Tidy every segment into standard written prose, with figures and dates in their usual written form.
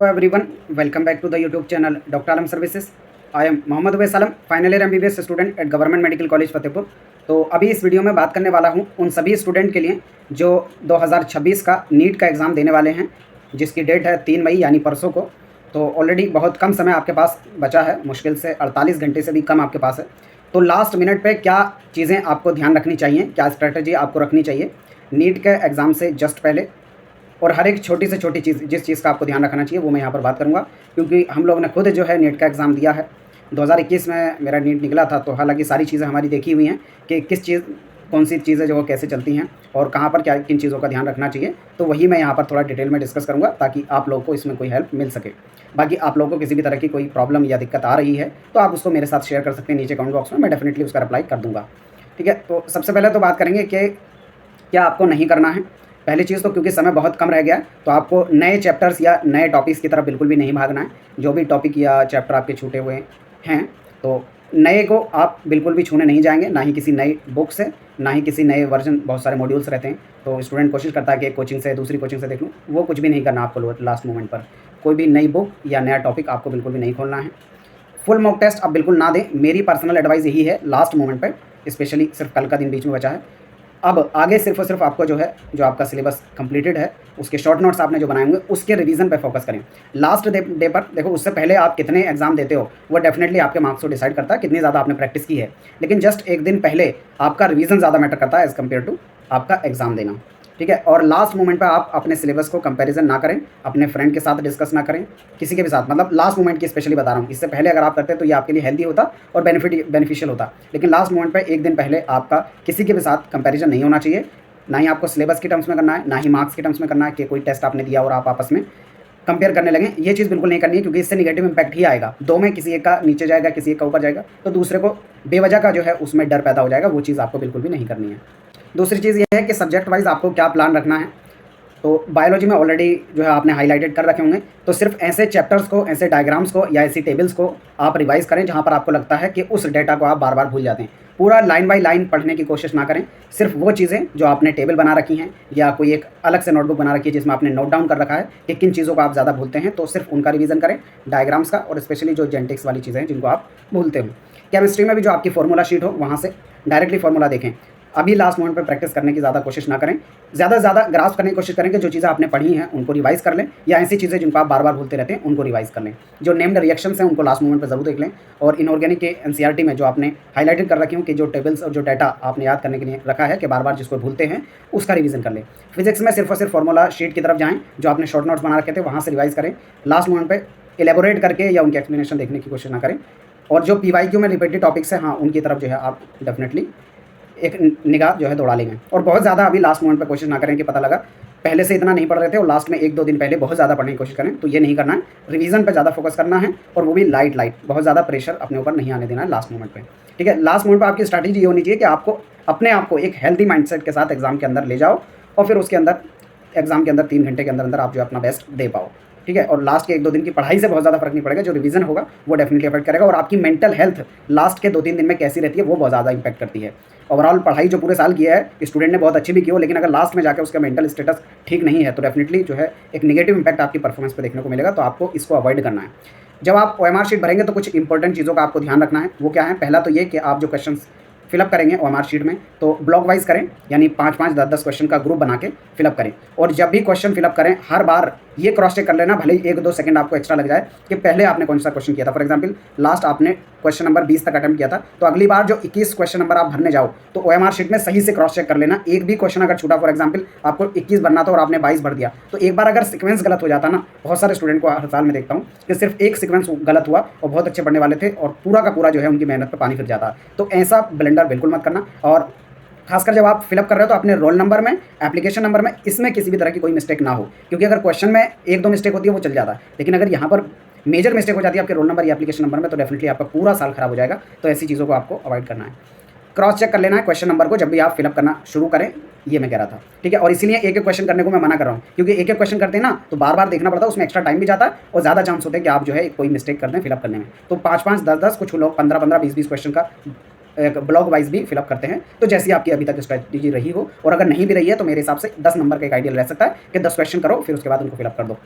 Hello everyone, welcome back to the YouTube channel Dr. Alam Services. I am Mohammad Uvais Alam, final year MBBS student at government medical college Fatehpur. तो अभी इस video में बात करने वाला हूं उन सभी स्टूडेंट के लिए जो 2026 का नीट का एग्ज़ाम देने वाले हैं, जिसकी डेट है 3 मई यानी परसों को। तो ऑलरेडी बहुत कम समय आपके पास बचा है, मुश्किल से 48 घंटे से भी कम आपके पास है। तो लास्ट मिनट पे क्या चीज़ें आपको ध्यान रखनी चाहिए, क्या स्ट्रैटेजी आपको रखनी चाहिए नीट के एग्ज़ाम से जस्ट पहले, और हर एक छोटी से छोटी चीज़ जिस चीज़ का आपको ध्यान रखना चाहिए वो मैं यहाँ पर बात करूँगा। क्योंकि हम लोग ने खुद जो है नीट का एग्ज़ाम दिया है, 2021 में मेरा नीट निकला था। तो हालांकि सारी चीज़ें हमारी देखी हुई हैं कि किस चीज़ कौन सी चीज़ें जो कैसे चलती हैं और कहाँ पर क्या किन चीज़ों का ध्यान रखना चाहिए। तो वही मैं यहाँ पर थोड़ा डिटेल में डिस्कस करूँगा ताकि आप लोगों को इसमें कोई हेल्प मिल सके। बाकी आप लोगों को किसी भी तरह की कोई प्रॉब्लम या दिक्कत आ रही है तो आप उसको मेरे साथ शेयर कर सकते हैं नीचे कमेंट बॉक्स में, मैं डेफिनेटली उसका रिप्लाई कर दूँगा। ठीक है, तो सबसे पहले तो बात करेंगे कि क्या आपको नहीं करना है। पहली चीज़ तो क्योंकि समय बहुत कम रह गया है तो आपको नए चैप्टर्स या नए टॉपिक्स की तरफ बिल्कुल भी नहीं भागना है। जो भी टॉपिक या चैप्टर आपके छूटे हुए हैं तो नए को आप बिल्कुल भी छूने नहीं जाएंगे, ना ही किसी नई बुक से, ना ही किसी नए वर्जन। बहुत सारे मॉड्यूल्स रहते हैं तो स्टूडेंट कोशिश करता है कि एक कोचिंग से दूसरी कोचिंग से देख लूँ, वो कुछ भी नहीं करना आपको। लास्ट मोमेंट पर कोई भी नई बुक या नया टॉपिक आपको बिल्कुल भी नहीं खोलना है। फुल मॉक टेस्ट आप बिल्कुल ना दें, मेरी पर्सनल एडवाइस यही है लास्ट मोमेंट पर, स्पेशली सिर्फ कल का दिन बीच में बचा है। अब आगे सिर्फ और सिर्फ आपको जो है, जो आपका सिलेबस कंप्लीटेड है उसके शॉर्ट नोट्स आपने जो बनाए होंगे उसके रिवीजन पे फोकस करें। लास्ट डे पर देखो, उससे पहले आप कितने एग्जाम देते हो वो डेफिनेटली आपके मार्क्स को डिसाइड करता है, कितनी ज़्यादा आपने प्रैक्टिस की है। लेकिन जस्ट एक दिन पहले आपका रिवीजन ज़्यादा मैटर करता है एज़ कम्पेयर टू आपका एग्ज़ाम देना। ठीक है, और लास्ट मोमेंट पे आप अपने सिलेबस को कंपैरिजन ना करें, अपने फ्रेंड के साथ डिस्कस ना करें, किसी के भी साथ। मतलब लास्ट मोमेंट की स्पेशली बता रहा हूँ, इससे पहले अगर आप करते तो ये आपके लिए हेल्दी होता और बेनिफिशियल होता। लेकिन लास्ट मोमेंट पे एक दिन पहले आपका किसी के भी साथ कंपैरिजन नहीं होना चाहिए। ना ही आपको सिलेबस की टर्म्स में करना है, ना ही मार्क्स की टर्म्स में करना है कि कोई टेस्ट आपने दिया और आप आपस में कंपेयर करने लगे। ये चीज़ बिल्कुल नहीं करनी है, क्योंकि इससे नेगेटिव इंपैक्ट ही आएगा। दो में किसी एक का नीचे जाएगा, किसी एक का ऊपर जाएगा, तो दूसरे को बेवजह का जो है उसमें डर पैदा हो जाएगा। वो चीज़ आपको बिल्कुल भी नहीं करनी है। दूसरी चीज़ ये है कि सब्जेक्ट वाइज आपको क्या प्लान रखना है। तो बायोलॉजी में ऑलरेडी जो है आपने हाईलाइटेड कर रखे होंगे, तो सिर्फ ऐसे चैप्टर्स को, ऐसे डायग्राम्स को या ऐसी टेबल्स को आप रिवाइज करें जहाँ पर आपको लगता है कि उस डेटा को आप बार बार भूल जाते हैं। पूरा लाइन बाय लाइन पढ़ने की कोशिश ना करें। सिर्फ वो चीज़ें जो आपने टेबल बना रखी हैं या कोई एक अलग से नोटबुक बना रखी है जिसमें आपने नोट डाउन कर रखा है कि किन चीज़ों को आप ज़्यादा भूलते हैं, तो सिर्फ उनका रिवीजन करें, डायग्राम्स का, और स्पेशली जो जेनेटिक्स वाली चीज़ें हैं जिनको आप भूलते हो। केमिस्ट्री में भी जो आपकी फॉर्मूला शीट हो वहाँ से डायरेक्टली फॉर्मूला देखें। अभी लास्ट मोमेंट पर प्रैक्टिस करने की ज़्यादा कोशिश ना करें, ज़्यादा से ज़्यादा ग्रास्प करने की कोशिश करें कि जो चीज़ें आपने पढ़ी हैं उनको रिवाइज़ कर लें, या ऐसी चीज़ें जिनको आप बार बार भूलते रहते हैं उनको रिवाइज़ कर लें। जो नेम्ड रिएक्शंस हैं उनको लास्ट मोमेंट पर ज़रूर देख लें। और इनऑर्गेनिक के एनसीईआरटी में जो आपने हाईलाइटेड कर रखी हूँ कि जो टेबल्स और जो डाटा आपने याद करने के लिए रखा है कि बार बार जिसको भूलते हैं उसका रिवीजन कर लें। फिजिक्स में सिर्फ और सिर्फ फॉर्मूला शीट की तरफ जाएँ, जो आपने शॉर्ट नोट्स बना रखे थे वहाँ से रिवाइज़ करें। लास्ट मोमेंट पर एलेबोरेट करके या उनकी एक्सप्लेनेशन देखने की कोशिश ना करें। और जो PYQ में रिपीटेड टॉपिक्स हैं, हाँ, उनकी तरफ जो है आप डेफिनेटली एक निगाह जो है दौड़ा लेंगे। और बहुत ज़्यादा अभी लास्ट मोमेंट पे कोशिश ना करें कि पता लगा पहले से इतना नहीं पढ़ रहे थे और लास्ट में 1-2 दिन पहले बहुत ज़्यादा पढ़ने की कोशिश करें, तो ये नहीं करना है। रिवीजन पे ज़्यादा फोकस करना है, और वो भी लाइट, बहुत ज़्यादा प्रेशर अपने ऊपर नहीं आने देना है लास्ट मोमेंट पे। ठीक है, लास्ट मोमेंट पे आपकी स्ट्रैटेजी ये होनी चाहिए कि आपको अपने आप को एक हेल्दी माइंडसेट के साथ एग्जाम के अंदर ले जाओ, और फिर उसके अंदर एग्जाम के अंदर 3 घंटे के अंदर आप जो अपना बेस्ट दे पाओ। ठीक है, और लास्ट के 1-2 दिन की पढ़ाई से बहुत ज़्यादा फर्क नहीं पड़ेगा, जो रिवीजन होगा वो डेफिनेटली अफेक्ट करेगा। और आपकी मेंटल हेल्थ लास्ट के 2-3 दिन में कैसी रहती है वो बहुत ज़्यादा इंपैक्ट करती है। ओवरऑल पढ़ाई जो पूरे साल किया है स्टूडेंट ने बहुत अच्छी भी की हो, लेकिन अगर लास्ट में जाकर उसका मेंटल स्टेटस ठीक नहीं है तो डेफिनेटली जो है एक नेगेटिव इंपैक्ट आपकी परफॉर्मेंस पे देखने को मिलेगा। तो आपको इसको अवॉइड करना है। जब आप OMR शीट भरेंगे तो कुछ इंपॉर्टेंट चीज़ों का आपको ध्यान रखना है। वो क्या है? पहला तो ये कि आप जो क्वेश्चन फिलअप करेंगे OMR शीट में तो ब्लॉक वाइज करें, यानी 5-5, 10-10 क्वेश्चन का ग्रुप बना के फिलअप करें। और जब भी क्वेश्चन फिलअप करें हर बार ये क्रॉस चेक कर लेना, भले ही 1-2 सेकंड आपको एक्स्ट्रा लग जाए, कि पहले आपने कौन सा क्वेश्चन किया था। फॉर एग्जांपल लास्ट आपने क्वेश्चन नंबर 20 तक अटेम्प्ट किया था, तो अगली बार जो 21 क्वेश्चन नंबर आप भरने जाओ तो OMR शीट में सही से क्रॉस चेक कर लेना। एक भी क्वेश्चन अगर छूटा, फॉर एग्जाम्पल आपको 21 भरना था और आपने 22 भर दिया, तो एक बार अगर सीक्वेंस गलत हो जाता ना, बहुत सारे स्टूडेंट को हर साल में देखता हूँ कि सिर्फ एक सीक्वेंस गलत हुआ और बहुत अच्छे पढ़ने वाले थे और पूरा का पूरा जो है उनकी मेहनत पर पानी फिर जाता। तो ऐसा ब्लेंडर बिल्कुल मत करना। और खासकर जब आप फिलअप कर रहे हो तो अपने रोल नंबर में, एप्लीकेशन नंबर में, इसमें किसी भी तरह की कोई मिस्टेक ना हो। क्योंकि अगर क्वेश्चन में 1-2 मिस्टेक होती है वो चल जाता है, लेकिन अगर यहाँ पर मेजर मिस्टेक हो जाती है आपके रोल नंबर या एप्लीकेशन नंबर में, तो डेफिनेटली आपका पूरा साल खराब हो जाएगा। तो ऐसी चीज़ों को आपको अवॉइड करना है। क्रॉस चेक कर लेना है क्वेश्चन नंबर को जब भी आप फिलअप करना शुरू करें, ये मैं कह रहा था। ठीक है, और इसीलिए एक-एक क्वेश्चन करने को मैं मना कर रहा हूँ, क्योंकि एक-एक क्वेश्चन करते हैं ना तो बार बार देखना पड़ता है, उसमें एक्स्ट्रा टाइम भी जाता है और ज़्यादा चांस होते हैं कि आप जो है कोई मिस्टेक कर दें फिलअप करने में। तो 5-5, 10-10, कुछ लोग 15-15, 20-20 क्वेश्चन का एक ब्लॉक वाइज भी फिलअप करते हैं। तो जैसी आपकी अभी तक स्ट्रैटेजी रही हो, और अगर नहीं भी रही है तो मेरे हिसाब से 10 नंबर का एक आइडियल रह सकता है कि 10 क्वेश्चन करो फिर उसके बाद उनको फिलअप कर दो।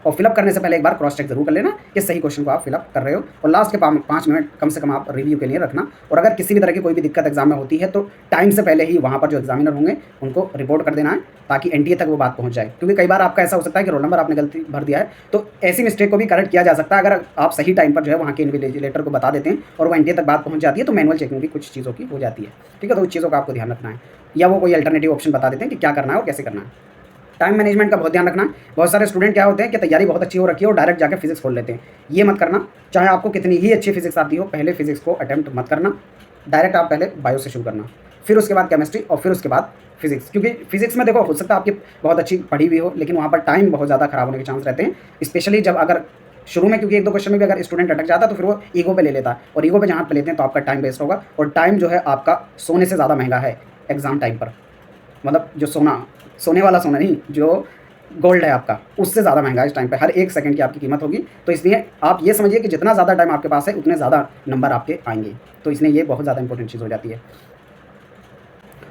और फिलअप करने से पहले एक बार क्रॉस चेक जरूर कर लेना कि सही क्वेश्चन को आप फिलअप कर रहे हो, और लास्ट के 5 मिनट कम से कम आप रिव्यू के लिए रखना। और अगर किसी भी तरह की कोई भी दिक्कत एग्जाम में होती है तो टाइम से पहले ही वहाँ पर जो एग्जामिनर होंगे उनको रिपोर्ट कर देना है, ताकि एनटीए तक वो बात पहुँच जाए। क्योंकि कई बार आपका ऐसा हो सकता है कि रोल नंबर आपने गलती भर दिया है, तो ऐसी मिस्टेक को भी करेक्ट किया जा सकता है अगर आप सही टाइम पर जो है वहाँ के इन्विजिलेटर को बता देते हैं और वो एनटीए तक बात पहुँच जाती है, तो मैनुअल चेकिंग भी कुछ चीज़ों की हो जाती है। ठीक है, तो उस चीज़ों का आपको ध्यान रखना है, या वो कोई अल्टरनेटिव ऑप्शन बता देते हैं कि क्या करना है और कैसे करना है। टाइम मैनेजमेंट का बहुत ध्यान रखना है। बहुत सारे स्टूडेंट क्या होते हैं कि तैयारी बहुत अच्छी हो रखी है और डायरेक्ट जाकर फिजिक्स खोल लेते हैं। ये मत करना, चाहे आपको कितनी ही अच्छी फिजिक्स आती हो, पहले फिजिक्स को अटेम्प्ट मत करना। डायरेक्ट आप पहले बायो से शुरू करना, फिर उसके बाद केमिस्ट्री और फिर उसके बाद फिजिक्स। क्योंकि फिजिक्स में देखो हो सकता है आपकी बहुत अच्छी पढ़ी हुई हो, लेकिन वहाँ पर टाइम बहुत ज़्यादा खराब होने के चांस रहते हैं, स्पेशली जब अगर शुरू में, क्योंकि 1-2 क्वेश्चन में भी अगर स्टूडेंट अटक जाता है तो फिर वो ईगो पे ले लेता है, और ईगो पे जहाँ पे लेते हैं तो आपका टाइम वेस्ट होगा। और टाइम जो है आपका सोने से ज़्यादा महंगा है एग्जाम टाइम पर। मतलब जो सोने वाला सोना नहीं, जो गोल्ड है आपका, उससे ज़्यादा महंगा है इस टाइम पे। हर एक सेकंड की आपकी कीमत होगी। तो इसलिए आप ये समझिए कि जितना ज़्यादा टाइम आपके पास है उतने ज़्यादा नंबर आपके आएंगे। तो इसलिए ये बहुत ज़्यादा इंपॉर्टेंट चीज़ हो जाती है।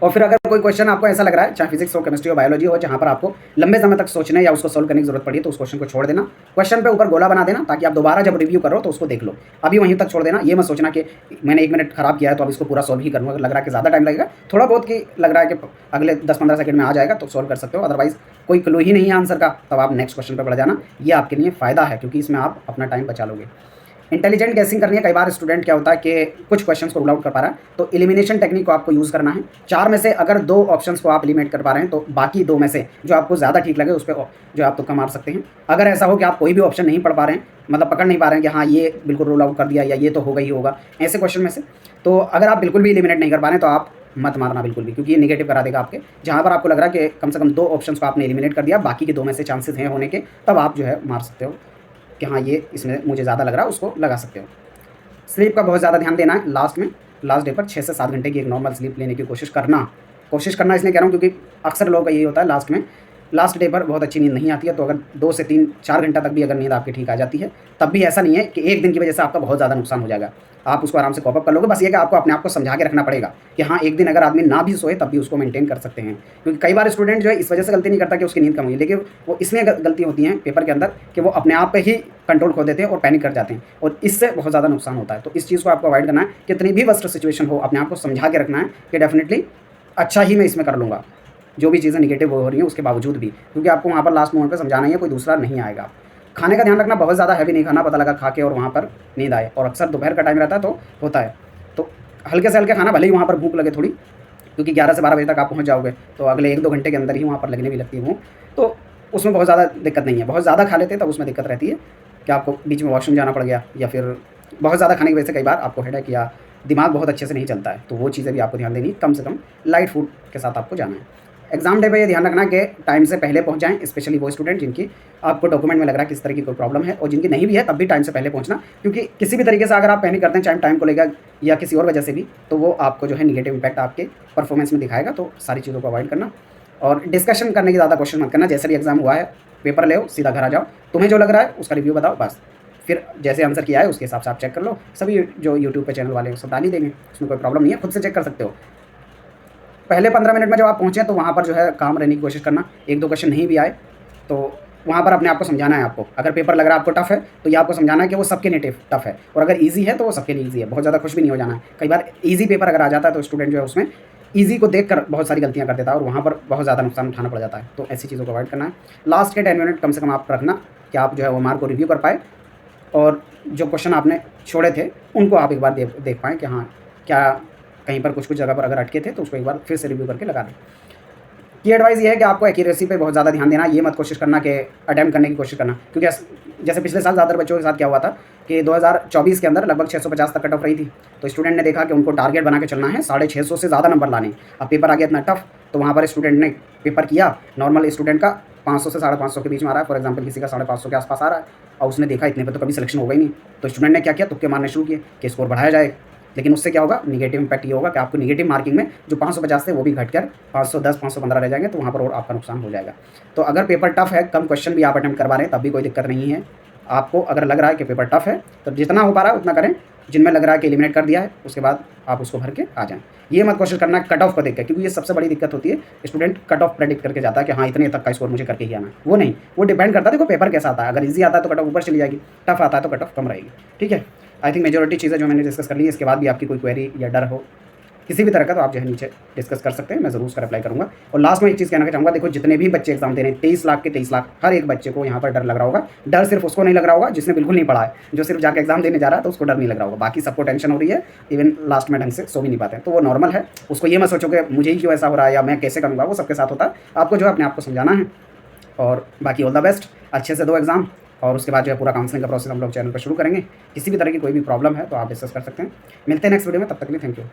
और फिर अगर कोई क्वेश्चन आपको ऐसा लग रहा है, चाहे फिजिक्स हो, केमिस्ट्री हो, बायोलॉजी हो, जहाँ पर आपको लंबे समय तक सोचने या उसको सोल्व करने की जरूरत पड़ी है, तो उस क्वेश्चन को छोड़ देना। क्वेश्चन पे ऊपर गोला बना देना, ताकि आप दोबारा जब रिव्यू करो तो उसको देख लो। अभी वहीं तक छोड़ देना। ये मत सोचना कि मैंने 1 मिनट खराब किया है तो अब इसको पूरा सोल्व ही करूँगा। लग रहा है कि ज़्यादा टाइम लगेगा, थोड़ा बहुत कि लग रहा है कि अगले 10-15 सेकंड में आ जाएगा तो सोल्व कर सकते हो। अदरवाइज कोई क्लू ही नहीं है आंसर का, तब आप नेक्स्ट क्वेश्चन पर बढ़ जाना। ये आपके लिए फ़ायदा है, क्योंकि इसमें आप अपना टाइम बचा लोगे। इंटेलिजेंट गैसिंग करनी है। कई बार स्टूडेंट क्या होता है कि कुछ क्वेश्चंस को रूल आउट कर पा रहा है, तो एलिमिनेशन टेक्निक को आपको यूज़ करना है। 4 में से अगर 2 ऑप्शंस को आप एलिमिनेट कर पा रहे हैं, तो बाकी 2 में से जो आपको ज़्यादा ठीक लगे उस पर जो आप तुक्का मार सकते हैं। अगर ऐसा हो कि आप कोई भी ऑप्शन नहीं पढ़ पा रहे हैं, मतलब पकड़ नहीं पा रहे हैं कि हाँ ये बिल्कुल रूल आउट कर दिया या ये तो होगा ही होगा, ऐसे क्वेश्चन में से, तो अगर आप बिल्कुल भी एलिमिनेट नहीं कर पा रहे हैं तो आप मत मारना बिल्कुल भी, क्योंकि ये नेगेटिव करा देगा आपके। जहाँ पर आपको लग रहा है कि कम से कम 2 ऑप्शंस को आपने एलिमिनेट कर दिया, बाकी के 2 में से चांसेस हैं होने के, तब आप जो है मार सकते हो कि हाँ ये इसमें मुझे ज़्यादा लग रहा है, उसको लगा सकते हो। स्लीप का बहुत ज़्यादा ध्यान देना है। लास्ट डे पर 6 से 7 घंटे की एक नॉर्मल स्लीप लेने की कोशिश करना इसलिए कह रहा हूँ क्योंकि अक्सर लोगों का यही होता है, लास्ट डे पर बहुत अच्छी नींद नहीं आती है। तो अगर 2 से 3-4 घंटा तक भी अगर नींद आपकी ठीक आ जाती है, तब भी ऐसा नहीं है कि एक दिन की वजह से आपका बहुत ज़्यादा नुकसान हो जाएगा। आप उसको आराम से कॉप अप कर लोगे। बस ये कि आपको अपने आप को समझा के रखना पड़ेगा कि हाँ एक दिन अगर आदमी ना भी सोए तब भी उसको मेंटेन कर सकते हैं। क्योंकि कई बार स्टूडेंट जो है इस वजह से गलती नहीं करता कि उसकी नींद कम हुई, लेकिन वो इसलिए गलती होती है पेपर के अंदर कि वो अपने आप पे ही कंट्रोल खो देते हैं और पैनिक कर जाते हैं, और इससे बहुत ज़्यादा नुकसान होता है। तो इस चीज़ को आपको अवॉइड करना है। कितनी भी वर्स्ट सिचुएशन हो, अपने आप को समझा के रखना है कि डेफिनेटली अच्छा ही मैं इसमें कर लूँगा, जो भी चीज़ें निगेटिव हो रही हैं उसके बावजूद भी, क्योंकि आपको वहाँ पर लास्ट मोमेंट पे समझाना ही है, कोई दूसरा नहीं आएगा। खाने का ध्यान रखना, बहुत ज़्यादा हैवी नहीं खाना, पता लगा खा के और वहाँ पर नींद आए, और अक्सर दोपहर का टाइम रहता है तो होता है। तो हल्के से हल्के खाना, भले ही वहाँ पर भूख लगे थोड़ी, क्योंकि 11 से 12 बजे तक आप पहुँच जाओगे, तो अगले 1-2 घंटे के अंदर ही वहाँ पर लगने भी लगती है भूख, तो उसमें बहुत ज़्यादा दिक्कत नहीं है। बहुत ज़्यादा खा लेते हैं तब उसमें दिक्कत रहती है कि आपको बीच में वॉशरूम जाना पड़ गया, या फिर बहुत ज़्यादा खाने की वजह से कई बार आपको हेडेक या दिमाग बहुत अच्छे से नहीं चलता है, तो वो चीज़ें भी आपको ध्यान देनी। कम से कम लाइट फूड के साथ आपको जाना है। एग्जाम डे पे ये ध्यान रखना कि टाइम से पहले पहुंच जाएं, स्पेशली वो स्टूडेंट जिनकी आपको डॉक्यूमेंट में लग रहा है किस तरह की कोई प्रॉब्लम है, और जिनकी नहीं भी है तब भी टाइम से पहले पहुंचना। क्योंकि किसी भी तरीके से अगर आप पैनिक करते हैं, चाहे टाइम को लेकर या किसी और वजह से भी, तो वो आपको जो है निगेटिव इंपैक्ट आपके परफॉर्मेंस में दिखाएगा। तो सारी चीज़ों को अवॉइड करना, और डिस्कशन करने की ज़्यादा क्वेश्चन मत करना। जैसे भी एग्जाम हुआ है, पेपर ले सीधा घर आ जाओ, तुम्हें जो लग रहा है उसका रिव्यू बताओ, बस फिर जैसे आंसर किया है उसके हिसाब से आप चेक कर लो। सभी जो यूट्यूब पे चैनल वाले हैं सब डाल ही देंगे, उसमें कोई प्रॉब्लम नहीं है, खुद से चेक कर सकते हो। पहले 15 मिनट में जब आप पहुँचे तो वहाँ पर जो है काम रहने की कोशिश करना। 1-2 क्वेश्चन नहीं भी आए तो वहाँ पर अपने आप को समझाना है आपको। अगर पेपर लग रहा है आपको टफ है, तो ये आपको समझाना है कि वो सबके लिए टफ है, और अगर ईजी है तो वो सबके लिए ईजी है। बहुत ज़्यादा खुश भी नहीं हो जाना है। कई बार ईजी पेपर अगर आ जाता है तो स्टूडेंट जो है उसमें ईजी को देखकर बहुत सारी गलतियाँ कर देता है, और वहाँ पर बहुत ज़्यादा नुकसान उठाना पड़ जाता है। तो ऐसी चीज़ों को अवॉइड करना है। लास्ट के 10 मिनट कम से कम आप रखना कि आप जो है वो मार्क को रिव्यू कर पाए, और जो क्वेश्चन आपने छोड़े थे उनको आप एक बार देख पाएँ कि हाँ क्या कहीं पर कुछ जगह पर अगर अटके थे तो उसको एक बार फिर से रिव्यू करके लगा दें। की एडवाइस ये है कि आपको एक्यूरेसी पे बहुत ज़्यादा ध्यान देना। ये मत कोशिश करना कि अटैम्प्ट करने की कोशिश करना, क्योंकि जैसे पिछले साल ज़्यादातर बच्चों के साथ क्या हुआ था कि 2024 के अंदर लगभग 650 तक कट ऑफ रही थी। तो स्टूडेंट ने देखा कि उनको टारगेट बना के चलना है, 650 से ज़्यादा नंबर लाने। अब पेपर आ गया इतना टफ, तो वहाँ पर स्टूडेंट ने पेपर किया, नॉर्मल स्टूडेंट का 500 से 550 के बीच में आ रहा है, फॉर एग्जाम्पल किसी का 550 के आसपास आ रहा है, और उसने देखा इतने पर तो कभी सिलेक्शन होगा ही नहीं। तो स्टूडेंट ने क्या किया, तुक्के मारने शुरू किए कि स्कोर बढ़ाया जाए। लेकिन उससे क्या होगा, निगेटिव इंपैक्ट ये होगा कि आपको निगेटिव मार्किंग में जो 550 थे वो भी घटकर 510, 515 रह जाएंगे, तो वहाँ पर और आपका नुकसान हो जाएगा। तो अगर पेपर टफ है, कम क्वेश्चन भी आप अटेम्प्ट करवा रहे हैं, तब भी कोई दिक्कत नहीं है। आपको अगर लग रहा है कि पेपर टफ है तो जितना हो पा रहा है उतना करें, जिनमें लग रहा है कि एलिमिनेट कर दिया है, उसके बाद आप उसको भर के आ जाएँ। ये मत कोशिश करना कट ऑफ को देख के, क्योंकि ये सबसे बड़ी दिक्कत होती है। स्टूडेंट कट ऑफ प्रेडिक्ट करके जाता है कि हाँ इतने तक का स्कोर मुझे करके ही आना है, वो नहीं, वो डिपेंड करता है देखो पेपर कैसा आता है। अगर ईजी आता है तो कट ऑफ ऊपर चली जाएगी, टफ आता है तो कट ऑफ कम रहेगी। ठीक है, आई थिंक मेजॉरिटी चीज़ें जो मैंने डिस्कस कर ली है। इसके बाद भी आपकी कोई क्वेरी या डर हो किसी भी तरह का तो आप जो है नीचे डिस्कस कर सकते हैं, मैं ज़रूर उसका रिप्लाई करूँगा। और लास्ट में एक चीज़ कहना चाहूँगा, देखो जितने भी बच्चे एग्जाम दे रहे हैं 23 लाख के 23 लाख, हर एक बच्चे को यहाँ पर डर लग रहा होगा। डर सिर्फ उसको नहीं लग रहा होगा जिसने बिल्कुल नहीं पढ़ा है, जो सिर्फ जाकर एग्जाम देने जा रहा है तो उसको डर नहीं लग रहा होगा, बाकी सबको टेंशन हो रही है, इवन लास्ट में ढंग से सो भी नहीं पाते हैं, तो वो नॉर्मल है। उसको ये मत सोचो कि मुझे ही क्यों ऐसा हो रहा है या मैं कैसे करूँगा, वो सबके साथ होता है। आपको जो है अपने आप को समझाना है। और बाकी ऑल द बेस्ट, अच्छे से दो एग्ज़ाम, और उसके बाद जो है पूरा काउंसलिंग का प्रोसेस हम लोग चैनल पर शुरू करेंगे। किसी भी तरह की कोई भी प्रॉब्लम है तो आप डिस्कस कर सकते हैं। मिलते हैं नेक्स्ट वीडियो में, तब तक के लिए थैंक यू।